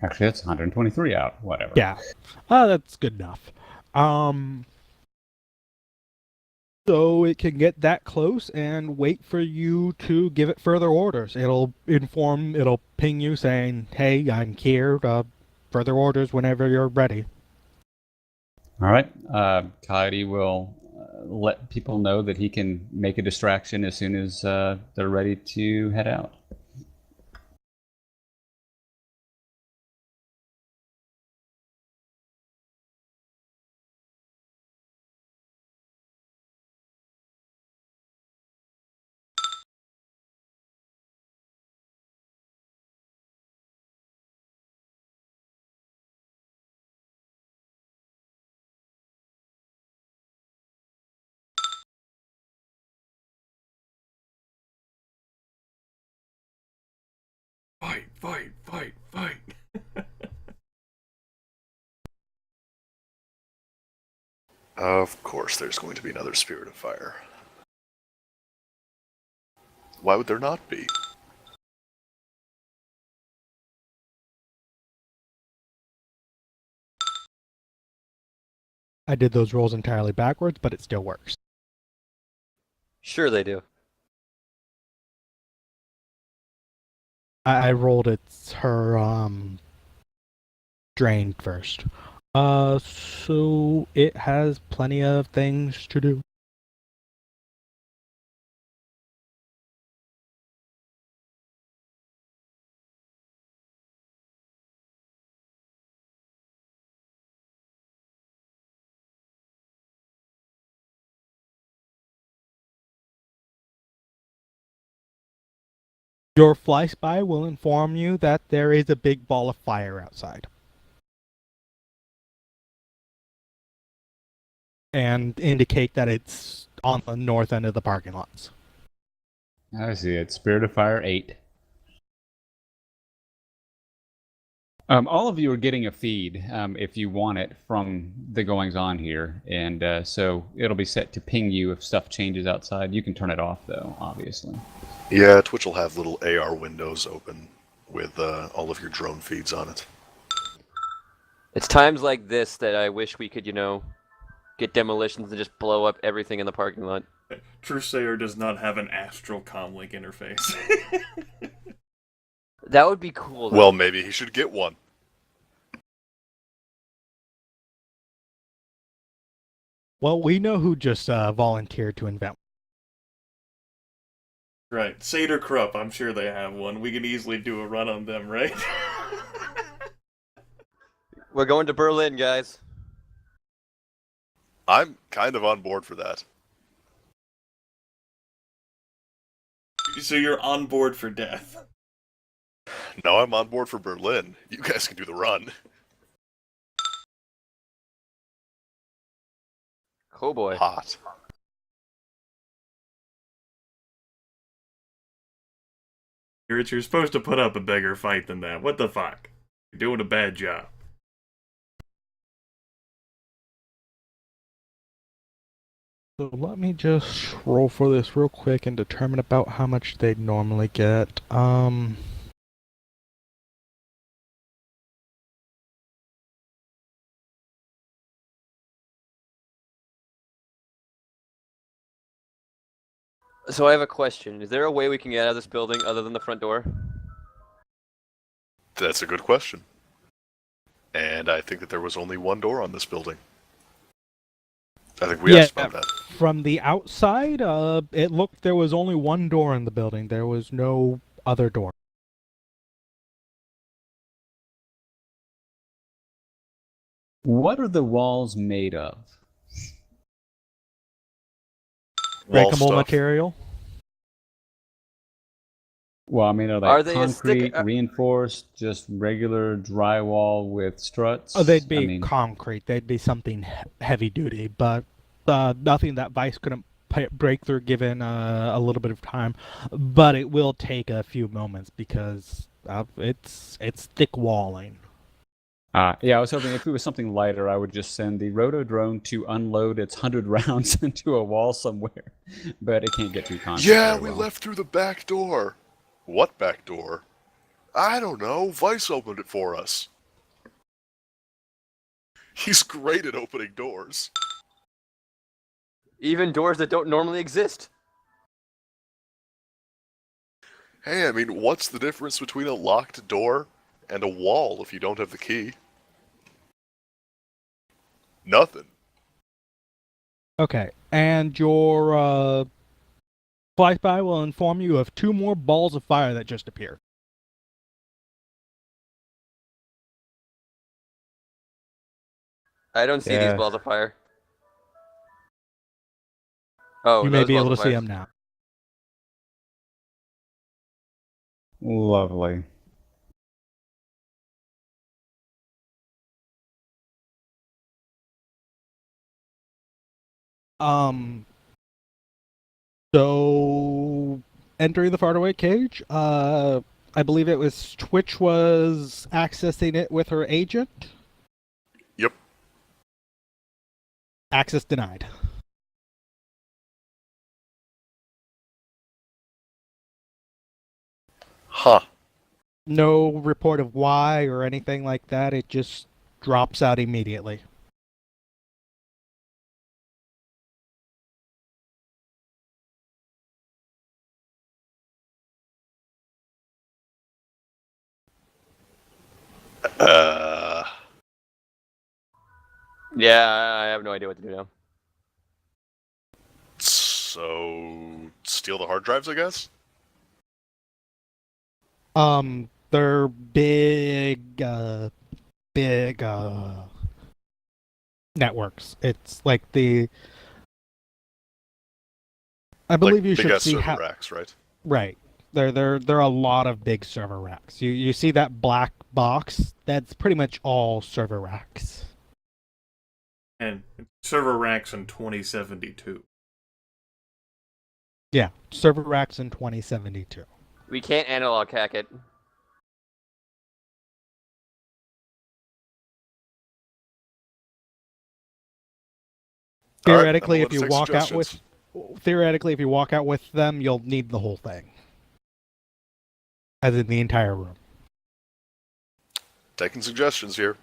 Actually, that's 123 out. Whatever. Yeah. That's good enough. So it can get that close and wait for you to give it further orders. It'll ping you saying, hey, I'm here, further orders whenever you're ready. All right. Coyote will let people know that he can make a distraction as soon as they're ready to head out. Fight, fight, fight, fight. Of course there's going to be another Spirit of Fire. Why would there not be? I did those rolls entirely backwards, but it still works. Sure they do. I rolled her drained first. So it has plenty of things to do. Your fly spy will inform you that there is a big ball of fire outside. And indicate that it's on the north end of the parking lots. I see it. Spirit of Fire 8. All of you are getting a feed, if you want it, from the goings on here, and so it'll be set to ping you if stuff changes outside. You can turn it off, though, obviously. Yeah, Twitch will have little AR windows open with all of your drone feeds on it. It's times like this that I wish we could, get demolitions and just blow up everything in the parking lot. Truthsayer does not have an astral comlink interface. That would be cool, though. Well, maybe he should get one. Well, we know who just volunteered to invent. Right, Seder Krupp, I'm sure they have one. We can easily do a run on them, right? We're going to Berlin, guys. I'm kind of on board for that. So you're on board for death. No, I'm on board for Berlin. You guys can do the run. Oh boy. Hot. You're supposed to put up a bigger fight than that. What the fuck? You're doing a bad job. So let me just roll for this real quick and determine about how much they'd normally get. So I have a question. Is there a way we can get out of this building other than the front door? That's a good question. And I think that there was only one door on this building. I think we asked about that. From the outside, it looked there was only one door in the building. There was no other door. What are the walls made of? Breakable stuff. material. Well, I mean, are Are they they a concrete, stick- reinforced, just regular drywall with struts? Oh, they'd be I mean, concrete. They'd be something heavy duty, but nothing that Vice couldn't break through given a little bit of time. But it will take a few moments because it's thick walling. yeah, I was hoping if it was something lighter, I would just send the roto drone to unload its 100 rounds into a wall somewhere. But it can't get through concrete. Yeah, very we well. left through the back door. What back door? I don't know. Vice opened it for us. He's great at opening doors. Even doors that don't normally exist. Hey, I mean, what's the difference between a locked door and a wall if you don't have the key? Nothing. Okay, and your flyby will inform you of 2 more balls of fire that just appeared. I don't see these Yeah. balls of fire. Oh, You may those be balls able of to see fire. them now. Lovely. So entering the faraway cage, I believe it was Twitch was accessing it with her agent. Yep. Access denied. Huh. No report of why or anything like that. It just drops out immediately. Uh, Yeah, I have no idea what to do now. so steal the hard drives, I guess? They're big networks. It's like I believe Like you big should ass see server how. racks, right? Right. There are a lot of big server racks. You see that black box? That's pretty much all server racks. And server racks in 2072. Yeah, server racks in 2072. We can't analog hack it. Theoretically, Alright, if you walk out with them, you'll need the whole thing. As in the entire room. Taking suggestions here.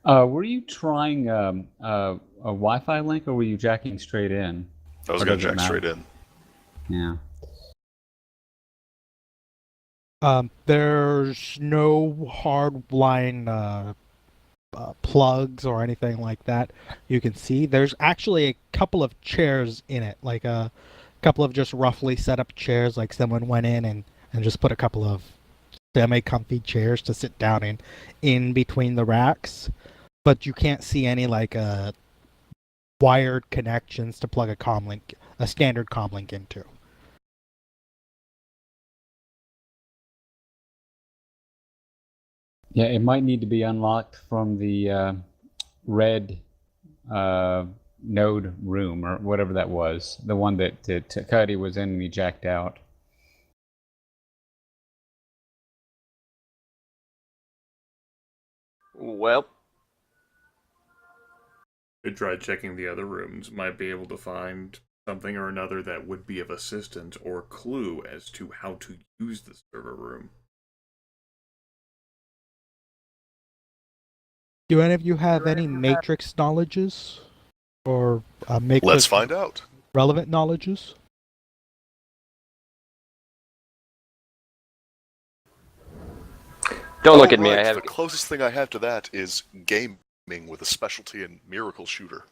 Were you trying a Wi-Fi link, or were you jacking straight in? I was Or going to does it jack straight matter? in. Yeah. There's no hard line plugs or anything like that. You can see there's actually a couple of chairs in it, like a couple of just roughly set up chairs, like someone went in and just put a couple of semi-comfy chairs to sit down in between the racks. But you can't see any like wired connections to plug a standard comm link into. Yeah, it might need to be unlocked from the red node room, or whatever that was. The one that Cuddy was in and he jacked out. Well, Could try checking the other rooms. Might be able to find something or another that would be of assistance or clue as to how to use the server room. Do any of you have any matrix knowledges or matrix Let's find out. relevant knowledges? don't look at me. Right, I have. the closest thing I have to that is gaming with a specialty in miracle shooter.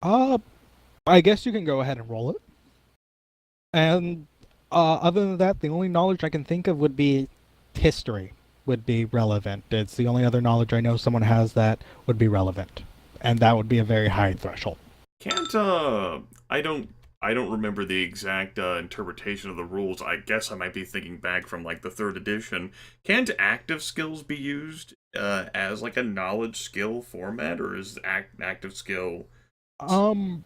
I guess you can go ahead and roll it. And other than that, the only knowledge I can think of would be history would be relevant. It's the only other knowledge I know someone has that would be relevant. And that would be a very high threshold. Can't I don't remember the exact interpretation of the rules. I guess I might be thinking back from like the 3rd edition. Can't active skills be used as like a knowledge skill format, or is active skill? I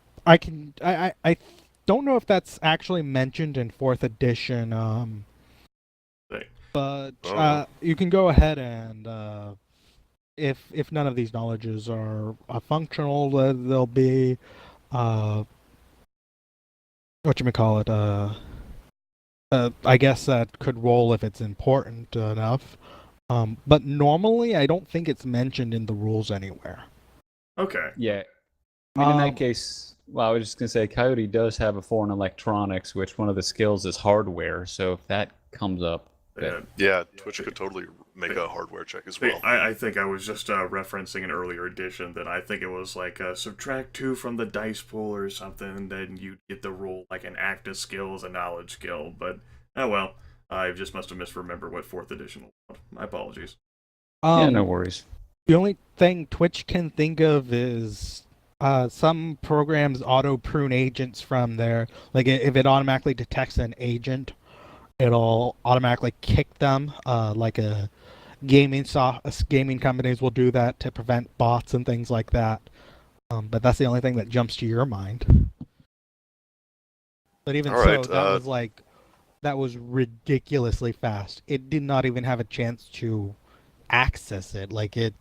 don't know if that's actually mentioned in 4th edition. But you can go ahead and if none of these knowledges are functional, they'll be whatchamacallit, I guess that could roll if it's important enough. But normally, I don't think it's mentioned in the rules anywhere. Okay. Yeah. I mean, in Um, that case, well, I was just going to say Coyote does have a 4 in electronics, which one of the skills is hardware. So if that comes up, Yeah. Yeah, Twitch could totally make a hardware check as well. I think I was just referencing an earlier edition that I think it was like subtract 2 from the dice pool or something, and then you get the rule like an active skill is a knowledge skill. But oh well, I just must have misremembered what 4th edition was. My apologies. yeah, no worries. The only thing Twitch can think of is some programs auto prune agents from there. Like if it automatically detects an agent, it'll automatically kick them. Like gaming companies will do that to prevent bots and things like that. But that's the only thing that jumps to your mind. But even All so, right, that was ridiculously fast. It did not even have a chance to access it. Like it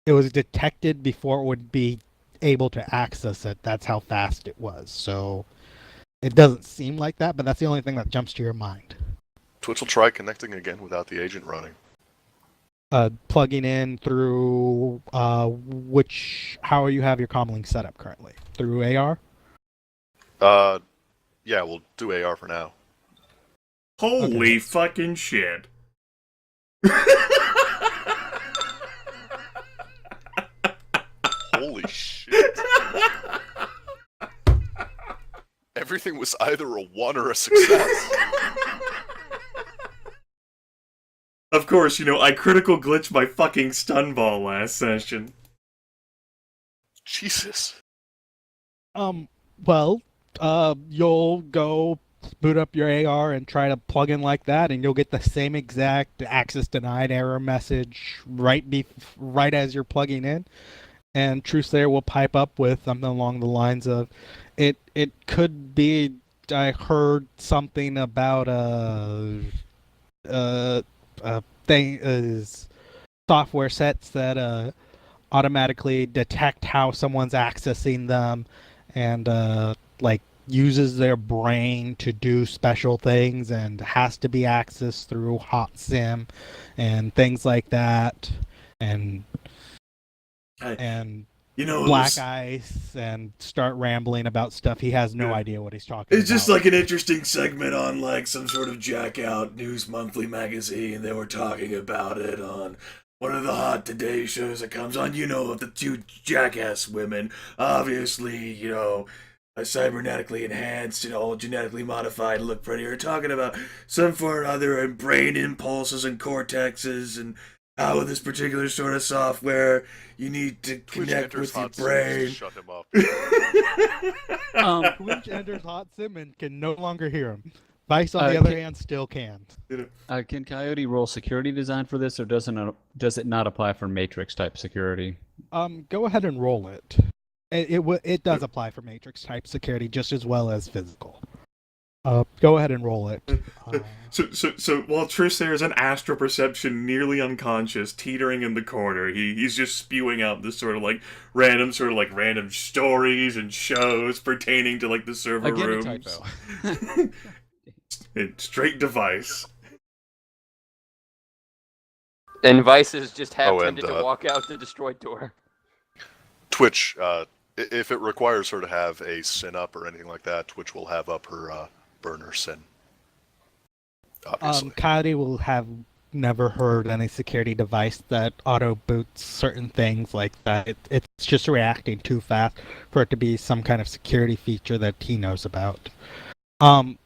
was detected before it would be able to access it. That's how fast it was. So it doesn't seem like that, but that's the only thing that jumps to your mind. Twitch will try connecting again without the agent running. Plugging in through how you have your comlink set up currently? Through AR? Yeah, we'll do AR for now. Holy fucking shit! Holy shit. Everything was either a 1 or a success. Of course, I critical glitched my fucking stun ball last session. Jesus. Well, you'll go boot up your AR and try to plug in like that, and you'll get the same exact access denied error message right as you're plugging in. And Truthsayer will pipe up with something along the lines of, it could be, I heard something about software sets that automatically detect how someone's accessing them, and like uses their brain to do special things, and has to be accessed through hot sim and things like that, and black ice, and start rambling about stuff he has no idea what he's talking about. It's just like an interesting segment on like some sort of Jackout News Monthly magazine. They were talking about it on one of the Hot Today shows that comes on, of the 2 jackass women. Obviously, cybernetically enhanced and all genetically modified, look prettier. Talking about some form or other and brain impulses and cortexes, and how with this particular sort of software you need to connect with your brain. Shut him up. Twitch enters hot sim and can no longer hear him. Vice, on the other hand, still can. Can Coyote roll security design for this, or does it not apply for Matrix type security? Go ahead and roll it. It does apply for Matrix type security just as well as physical. Go ahead and roll it. So while Truthsayer is an astral perception, nearly unconscious, teetering in the corner, he's just spewing out this sort of random stories and shows pertaining to the server rooms. Again, a typo. Straight device. And Vice is just tended to walk out the destroyed door. Twitch, if it requires her to have a sin up or anything like that, Twitch will have up her burner sin. Obviously. Coyote will have never heard any security device that auto boots certain things like that. It's just reacting too fast for it to be some kind of security feature that he knows about. Going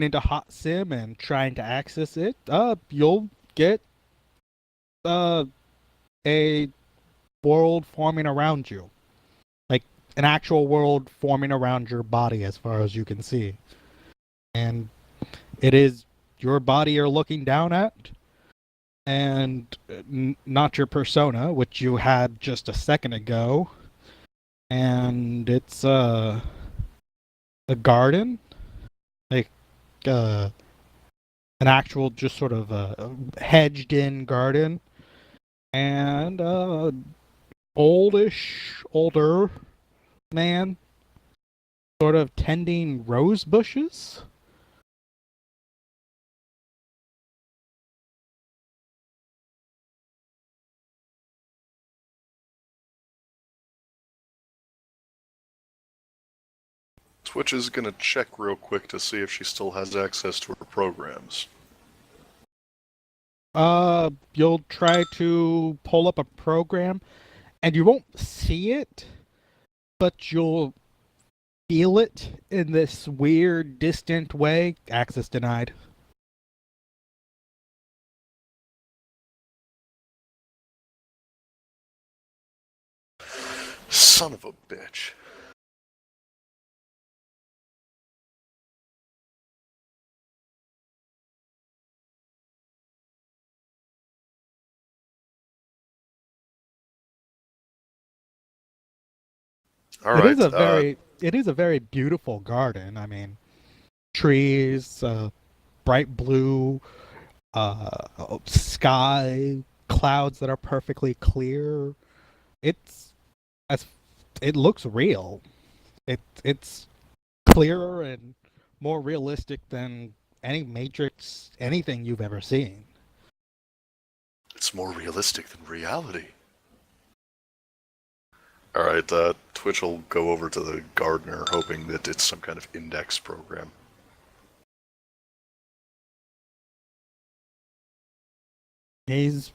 into hot sim and trying to access it, you'll get a world forming around you, like an actual world forming around your body as far as you can see, and it is your body you're looking down at, and not your persona, which you had just a second ago, and it's a garden, like an actual just sort of a hedged in garden, and older man, sort of tending rose bushes. Twitch is gonna check real quick to see if she still has access to her programs. You'll try to pull up a program, and you won't see it, but you'll feel it in this weird, distant way. Access denied. Son of a bitch. All It right. is a very beautiful garden. I mean, trees, bright blue, sky, clouds that are perfectly clear. It's as it looks real. It's clearer and more realistic than any Matrix anything you've ever seen. It's more realistic than reality. All right. Twitch will go over to the gardener, hoping that it's some kind of index program. He's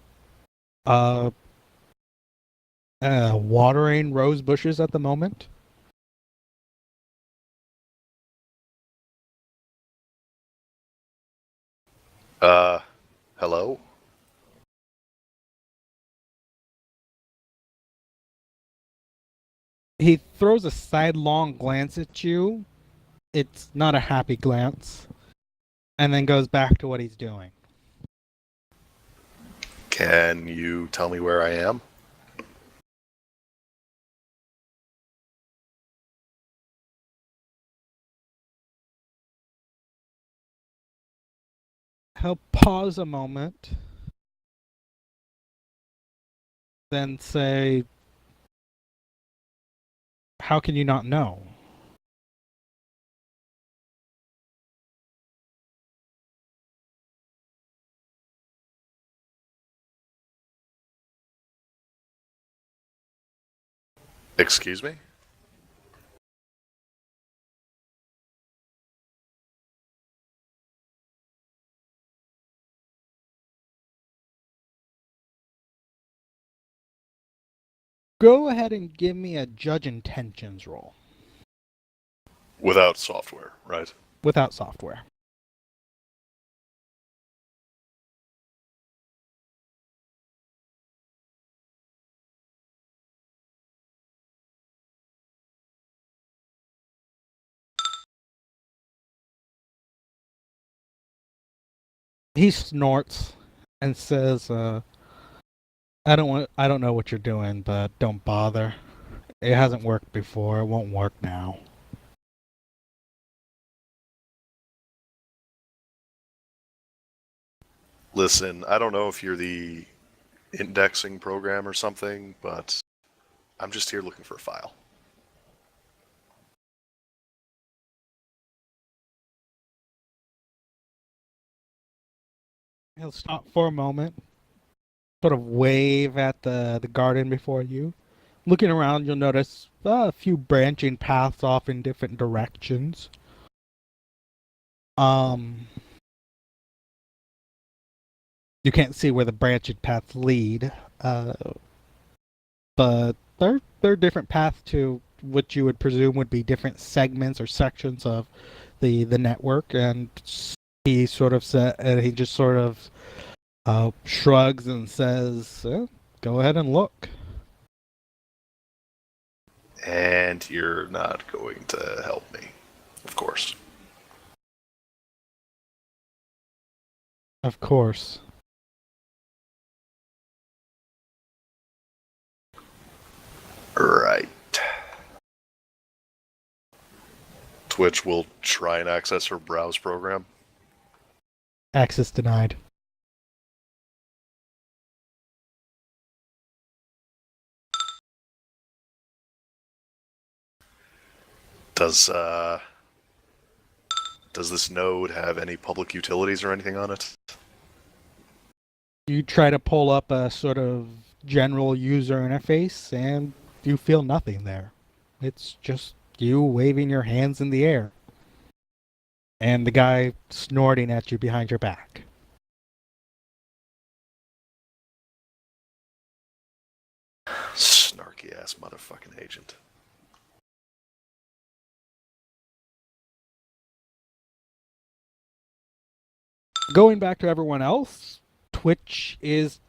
uh, watering rose bushes at the moment. Hello? He throws a sidelong glance at you. It's not a happy glance, and then goes back to what he's doing. Can you tell me where I am? He'll pause a moment, then say, "How can you not know?" Excuse me? Go ahead and give me a judge intentions roll Without software, right? without software. He snorts and says, I don't know what you're doing, but don't bother. It hasn't worked before. It won't work now." Listen, I don't know if you're the indexing program or something, but I'm just here looking for a file. He'll stop for a moment, sort of wave at the garden before you. Looking around, you'll notice a few branching paths off in different directions. You can't see where the branching paths lead, but they're different paths to what you would presume would be different segments or sections of the network. And he just sort of shrugs and says, "Go ahead and look." And you're not going to help me, of course. Of course. Right. Twitch will try and access her browse program. Access denied. Does this node have any public utilities or anything on it? You try to pull up a sort of general user interface, and you feel nothing there. It's just you waving your hands in the air. And the guy snorting at you behind your back. Snarky ass motherfucking agent. Going back to everyone else, Twitch is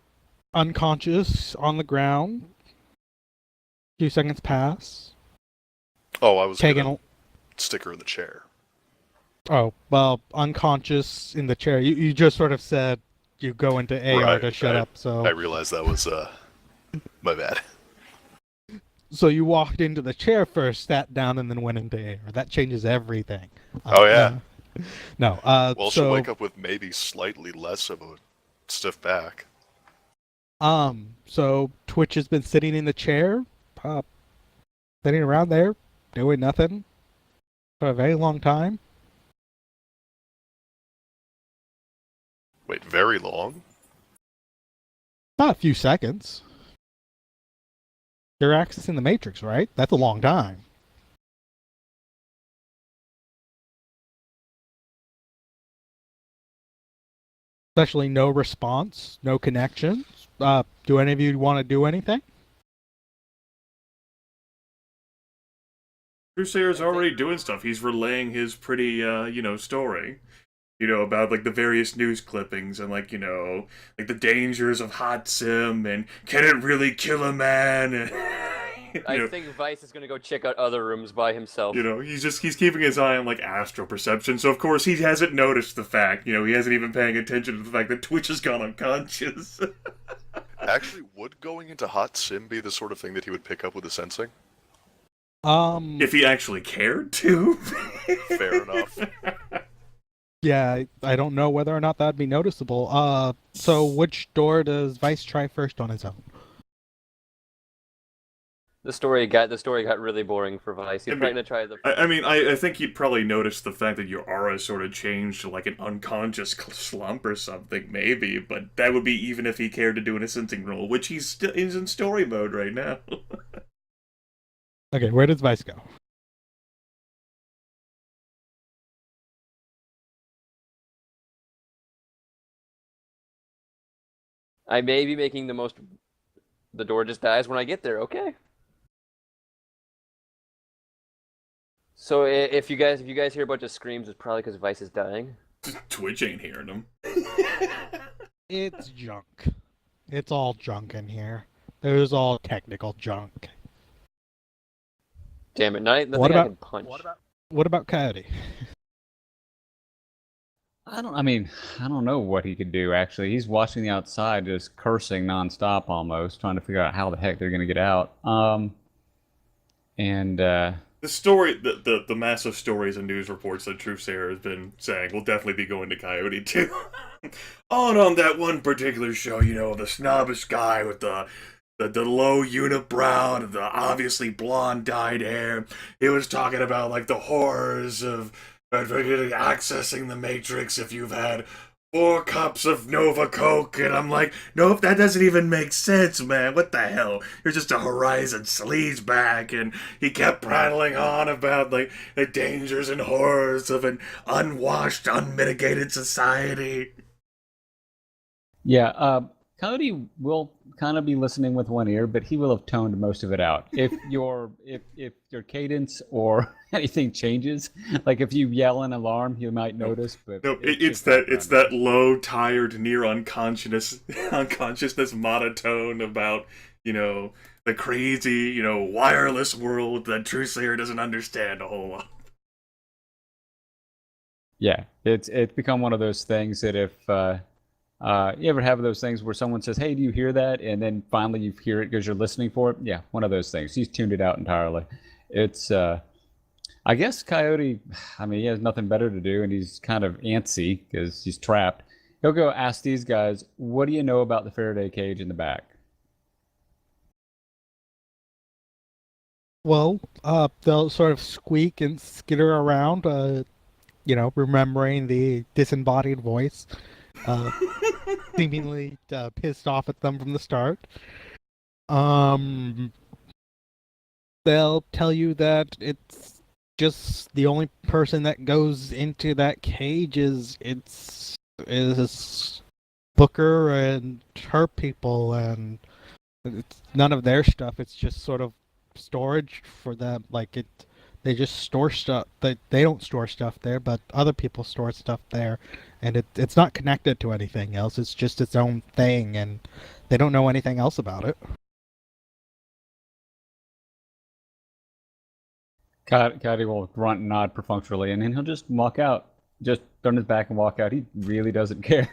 unconscious on the ground. A few seconds pass. Oh, I was Taking gonna stick her in the chair. Oh, well, unconscious in the chair. You just sort of said you go into AR Right, to shut up, so... I realized that was, my bad. So you walked into the chair first, sat down, and then went into AR. That changes everything. Oh, yeah. No, Well, she'll wake up with maybe slightly less of a stiff back. So Twitch has been sitting in the chair, sitting around there, doing nothing for a very long time. Wait, very long? Not a few seconds. You're accessing the Matrix, right? That's a long time. Especially no response, no connections. Do any of you want to do anything? Truthsayer's already doing stuff. He's relaying his pretty, story. About, like, the various news clippings and, like, like, the dangers of hot sim and can it really kill a man? And, I think Vice is gonna go check out other rooms by himself. he's keeping his eye on, like, astral perception, so of course he hasn't noticed the fact, he hasn't even paying attention to the fact that Twitch has gone unconscious. Actually, would going into hot sim be the sort of thing that he would pick up with the sensing? If he actually cared to. Fair enough. Yeah, I don't know whether or not that'd be noticeable. So which door does Vice try first on his own? The story got really boring for Vice. He's probably gonna try the. I think he'd probably notice the fact that your aura sort of changed to like an unconscious slump or something, maybe. But that would be even if he cared to do an sensing roll, which he's in story mode right now. Okay, where does Vice go? I may be making the most. The door just dies when I get there. Okay. So if you guys hear a bunch of screams, it's probably because Vice is dying. Twitch ain't hearing him. It's junk. It's all junk in here. There's all technical junk. Damn it! Nothing What I about- can punch. What about Coyote? I don't know what he could do, actually. He's watching the outside, just cursing nonstop almost, trying to figure out how the heck they're going to get out. The story, the massive stories and news reports that Truthsayer has been saying will definitely be going to Coyote too. on that one particular show, the snobbish guy with the low unibrow and the obviously blonde dyed hair, he was talking about like the horrors of accessing the Matrix if you've had 4 cups of Nova Coke, and I'm like, nope, that doesn't even make sense, man. What the hell? You're just a Horizon sleazebag. And he kept prattling on about, like, the dangers and horrors of an unwashed, unmitigated society. Yeah, Coyote will kind of be listening with one ear, but he will have toned most of it out. If your cadence or anything changes, like if you yell an alarm, you might notice. But no, it's that low, tired, near unconsciousness monotone about the crazy wireless world that Truthsayer doesn't understand a whole lot. Yeah, it's become one of those things that if you ever have those things where someone says, "Hey, do you hear that?" and then finally you hear it because you're listening for it? Yeah, one of those things. He's tuned it out entirely. It's, I guess Coyote, he has nothing better to do, and he's kind of antsy because he's trapped. He'll go ask these guys, "What do you know about the Faraday cage in the back?" Well, they'll sort of squeak and skitter around, remembering the disembodied voice, uh, seemingly pissed off at them from the start. Um, they'll tell you that it's just the only person that goes into that cage is Booker and her people, and it's none of their stuff. It's just sort of storage for them. They just store stuff. They don't store stuff there, but other people store stuff there, and it's not connected to anything else. It's just its own thing, and they don't know anything else about it. Cody will grunt and nod perfunctorily, and then he'll just walk out. Just turn his back and walk out. He really doesn't care.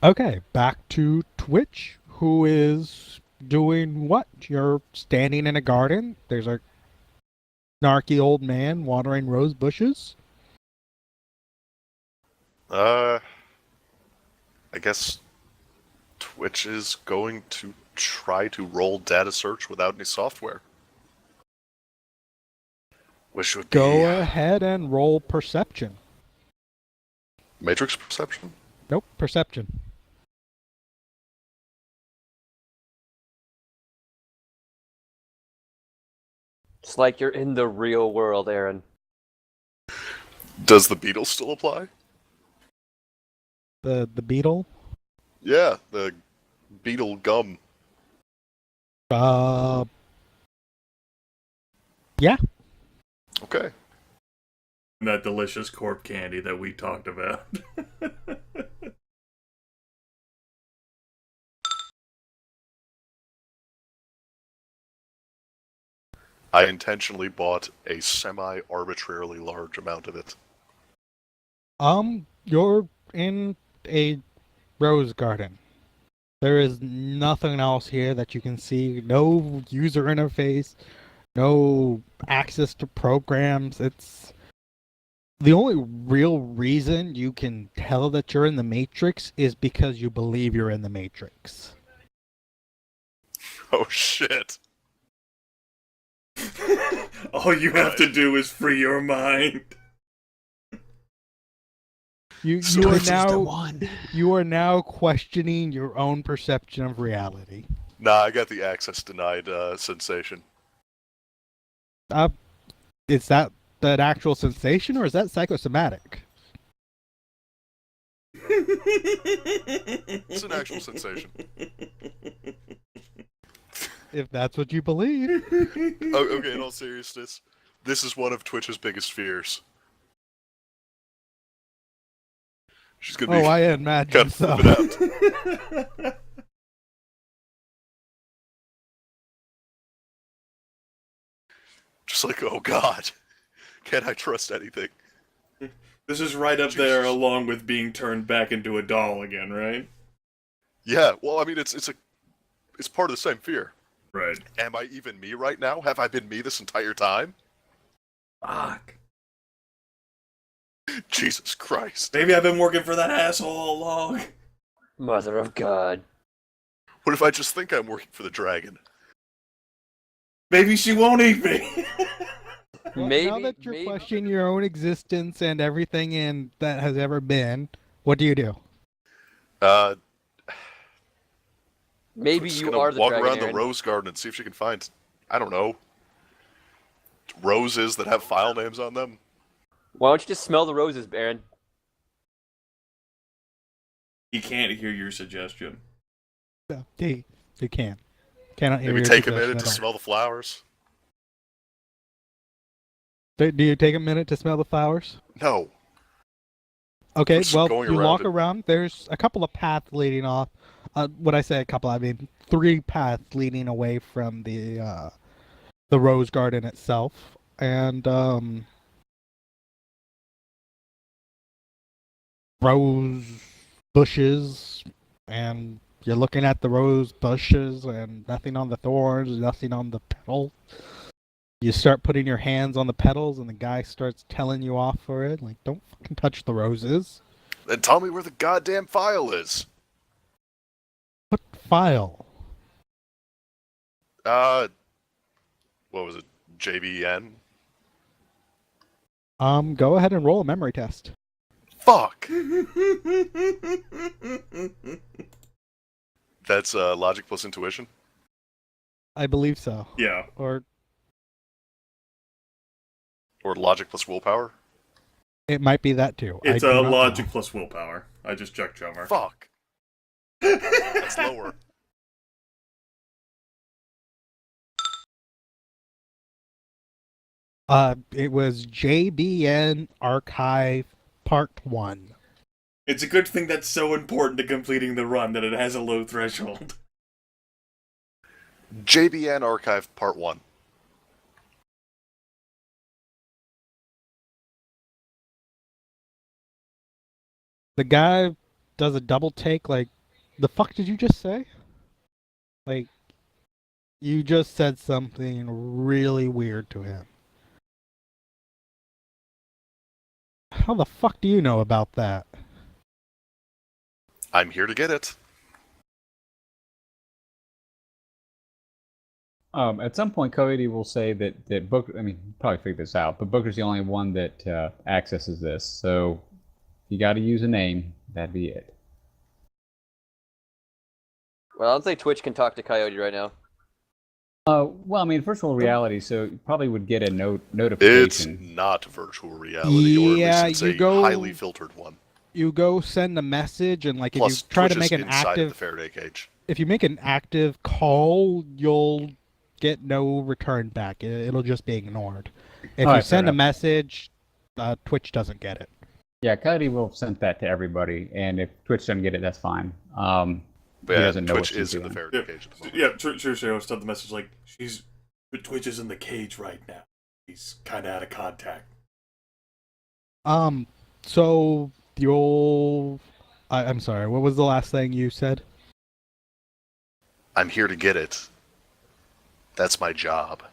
Okay, back to Twitch, who is doing what? You're standing in a garden. There's a snarky old man watering rose bushes. I guess Twitch is going to try to roll data search without any software. Which would be Go ahead and roll perception. Matrix perception? Nope, perception. It's like you're in the real world, Aaron. Does the beetle still apply? The beetle? Yeah, the beetle gum. Yeah. Okay. That delicious corp candy that we talked about. I intentionally bought a semi-arbitrarily large amount of it. You're in a rose garden. There is nothing else here that you can see. No user interface, no access to programs. It's the only real reason you can tell that you're in the Matrix is because you believe you're in the Matrix. Oh shit. All you have to do is free your mind. You are now questioning your own perception of reality. Nah, I got the access denied sensation. Is that actual sensation, or is that psychosomatic? It's an actual sensation. If that's what you believe. Oh, okay, in all seriousness, this is one of Twitch's biggest fears. She's gonna be I imagine so. flipping out. Just like, oh god, can't I trust anything? This is right up there along with being turned back into a doll again, right? Yeah, well, I mean, it's part of the same fear. Right. Am I even me right now? Have I been me this entire time? Fuck. Jesus Christ. Maybe I've been working for that asshole all along. Mother of God. What if I just think I'm working for the dragon? Maybe she won't eat me. Well, Maybe, now that you're maybe- questioning your own existence and everything in that has ever been, what do you do? Maybe Just you gonna are the walk dragon, around Aaron. the rose garden and see if she can find, I don't know, roses that have file names on them. Why don't you just smell the roses, Aaron? He can't hear your suggestion. No, you can't. Cannot hear Maybe your take a suggestion minute at to all. smell the flowers. Do you take a minute to smell the flowers? No. Okay, Just well, going you around walk it. around. There's a couple of paths leading off. When I say a couple, I mean 3 paths leading away from the rose garden itself, and rose bushes, and you're looking at the rose bushes, and nothing on the thorns, nothing on the petals. You start putting your hands on the petals, and the guy starts telling you off for it, like, don't fucking touch the roses. Then tell me where the goddamn file is. What file? What was it? JBN? Go ahead and roll a memory test. Fuck! That's logic plus intuition? I believe so. Yeah. Or Or logic plus willpower? it might be that too. It's I do a not logic know. plus willpower. I just checked Jomer. Fuck! That's lower. It was JBN Archive Part 1. It's a good thing that's so important to completing the run that it has a low threshold. JBN Archive Part 1. The guy does a double take like, the fuck did you just say? Like, you just said something really weird to him. How the fuck do you know about that? I'm here to get it. At some point, Coyote will say that Booker. I mean, probably figure this out, but Booker's the only one that accesses this. So you got to use a name. That'd be it. Well, I don't think Twitch can talk to Coyote right now. Well, I mean, virtual reality, so you probably would get a It's notification. not virtual reality, or Yeah, at least you it's a go- highly filtered one. You go send a message and like Plus, if you try Twitch to make is an inside active of the Faraday cage. if you make an active call, you'll get no return back. It'll just be ignored. If Alright, you send fair a enough. message, Twitch doesn't get it. Yeah, Coyote will have sent that to everybody, and if Twitch doesn't get it, that's fine. He Yeah, doesn't know what Twitch she's is in the doing. Faraday cage at the moment. Yeah, Truthsayer sent the message like, Twitch is in the cage right now. He's kind of out of contact. So you'll. I'm sorry. What was the last thing you said? I'm here to get it. That's my job.